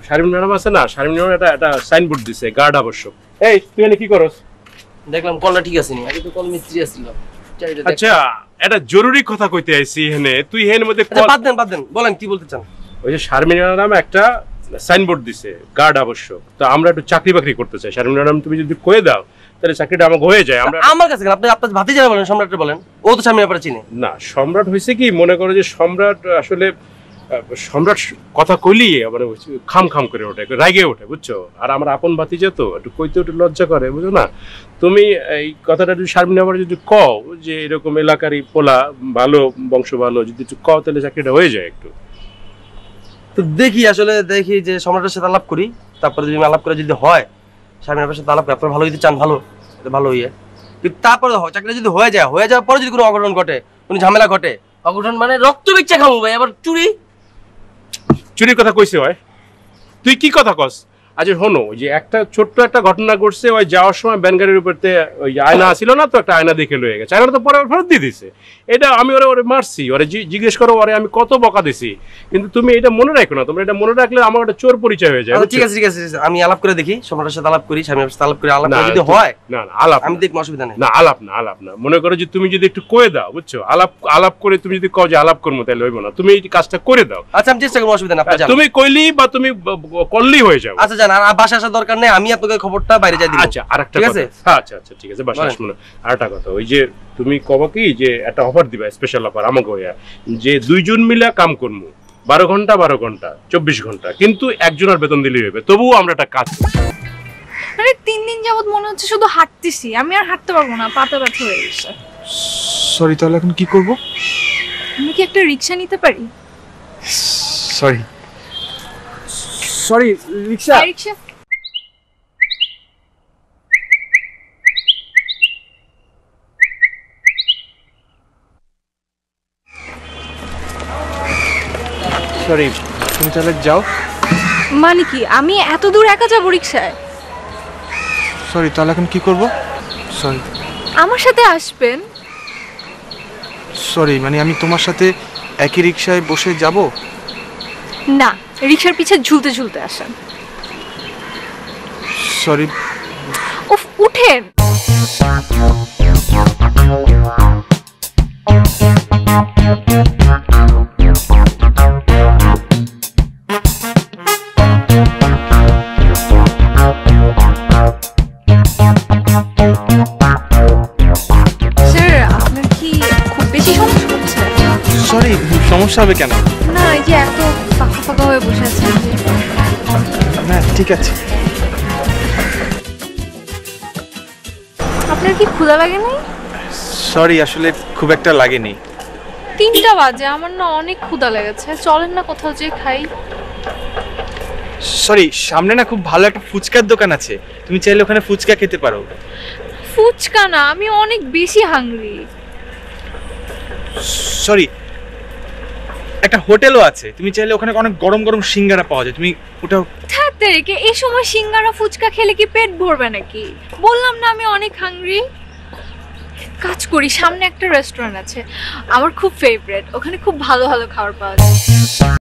Sharmin madam আছে না, Sharmin madam একটা সাইনবোর্ড দিছে গার্ড আবশ্যক। এই তুই এখানে কি করস? দেখলাম কলটা ঠিক আছে নি, আগে তো কল মিস্ত্রি আছিল। আচ্ছা এটা জরুরি কথা কইতে আইছি এখানে, তুই এর মধ্যে বাদ দেন বলেন কি বলতে চান। ওই যে শারমিন ম্যাডাম একটা সাইনবোর্ড দিছে গার্ড আবশ্যক, তো আমরা একটু চাকরি বাকরি করতে চাই। শারমিন ম্যাডাম তুমি যদি কয়ে দাও তাহলে চাকরিটা আমাকে হয়ে যায়। আমরা আমার কাছে আপনি আপনার ভাতিজা বলেন, সম্রাটকে বলেন, ও তো শারমিন ব্যাপারে চিনে না। সম্রাট হয়েছে কি, মনে করো যে সম্রাট আসলে সম্রাট কথা কইলি মানে খাম করে ওঠে, রাগে ওঠে, বুঝছো? আর আমার আপন ভাতিজা তো একটু কইতে একটু লজ্জা করে, বুঝো না? তুমি এই কথাটা যদি শারমিন আবার যদি কও যে এরকম এলাকারই পোলা ভালো বংশ ভালো, যদি একটু কও তাহলে চাকরিটা হয়ে যায় একটু। তো দেখি যে সম্রাটের সাথে আলাপ করি, তারপরে যদি আলাপ করে যদি হয় শারমিনের সাথে আলাপ করে, আপনার ভালো যদি চান ভালো হইয়া, কিন্তু তারপরে চাকরিটা যদি হয়ে যাওয়ার পরে যদি কোনো অঘটন ঘটে, কোনো ঝামেলা ঘটে, অঘটন মানে রক্ত বিচ্ছা খাবো ভাই, আবার চুরির কথা কইছে হয়। তুই কি কথা কস? আচ্ছা শোনো, যে একটা ছোট্ট একটা ঘটনা ঘটছে, ওই যাওয়ার সময় ব্যানগাড়ির উপরতে ওই আয়না ছিল না, তো একটা আয়না দেখে লয়ে গেছে, আয়নাটা তো পরে ফেরত দিয়ে দিছে। এটা আমি ওরে মারছি, ওরে জিজ্ঞেস করো ওরে আমি কত বকা দিছি, কিন্তু তুমি এটা মনে রাখো না। তোমরা এটা মনে রাখলে আমার একটা চোর পরিচয় হয়ে যায়। ঠিক আছে আমি আলাপ করে দেখি, সম্রাটের সাথে আলাপ করি, স্বামীর সাথে আলাপ করে, আলাপ করে যদি হয় না আলাপ আমি দেখবো, অসুবিধা নেই। না আলাপ না মনে করো যে তুমি যদি একটু কয়ে দাও, বুঝছো? আলাপ করে তুমি যদি কও যে আলাপ করবো, তাহলে হইব না। তুমি এই কাজটা করে দাও। আচ্ছা আমি চেষ্টা করবো, অসুবিধা নেই। তুমি কইলি বা তুমি করলেই হয়ে যাবে। আচ্ছা জান, আর বাসা আসার দরকার নেই, আমি আপনাকে খবরটা বাইরে যাই দিব। আচ্ছা আরেকটা কথা, আচ্ছা ঠিক আছে, বাসা আসবো না। আরেকটা কথা, ওই যে তুমি কবা কি যে একটা অফার দিবা, স্পেশাল অফার আমাকে হইয়া, যে দুইজন মিলে কাম করবো 12 ঘন্টা 24 ঘন্টা, কিন্তু একজনের বেতন দিলেই হবে, তবুও আমরা একটা কাজ করবো। মানে 3 দিন যাবত মনে হচ্ছে শুধু হাঁটতেছি, আমি আর হাঁটতে পারবো না, পাটা ব্যথা হয়ে গেছে। সরি, তাহলে এখন কি করব? আমি কি একটা রিকশা নিতে পারি? সরি রিকশা। সরি, তুমি তাহলে যাও। মানে কি আমি এত দূর একা যাবো রিকশায়? সরি, তাহলে এখন কি করব? সরি। আমার সাথে আসবেন? সরি, মানে আমি তোমার সাথে একই রিকশায় বসে যাব? না, রিকশার পিছে ঝুলতে ঝুলতে আসেন। সরি। উফ, উঠেন। সরি, সমস্যা হবে কেন? না, এই যে এত ফাঁকা হয়ে বসে আছেন। না ঠিক আছে। আপনার কি ক্ষুধা লাগেনি? সরি, আসলে খুব একটা লাগেনি। 3টা বাজে, আমার না অনেক ক্ষুধা লেগেছে। চলেন না কোথাও যেয়ে খাই। সরি, সামনে না খুব ভালো একটা ফুচকার দোকান আছে, তুমি চাইলে ওখানে ফুচকা খেতে পারো। ফুচকা না, আমি অনেক বেশি হাংরি। সরি, একটা হোটেলও আছে, তুমি চাইলে ওখানে অনেক গরম গরম সিঙ্গারা পাওয়া যায়, তুমি ওটাও। থাকতে রেখে এই সময় সিঙ্গারা ফুচকা খেলে কি পেট ভরবে নাকি? বললাম না আমি অনেক হাংরি। কাজ করি, সামনে একটা রেস্টুরেন্ট আছে আমার খুব ফেভারিট, ওখানে খুব ভালো ভালো খাবার পাওয়া যায়।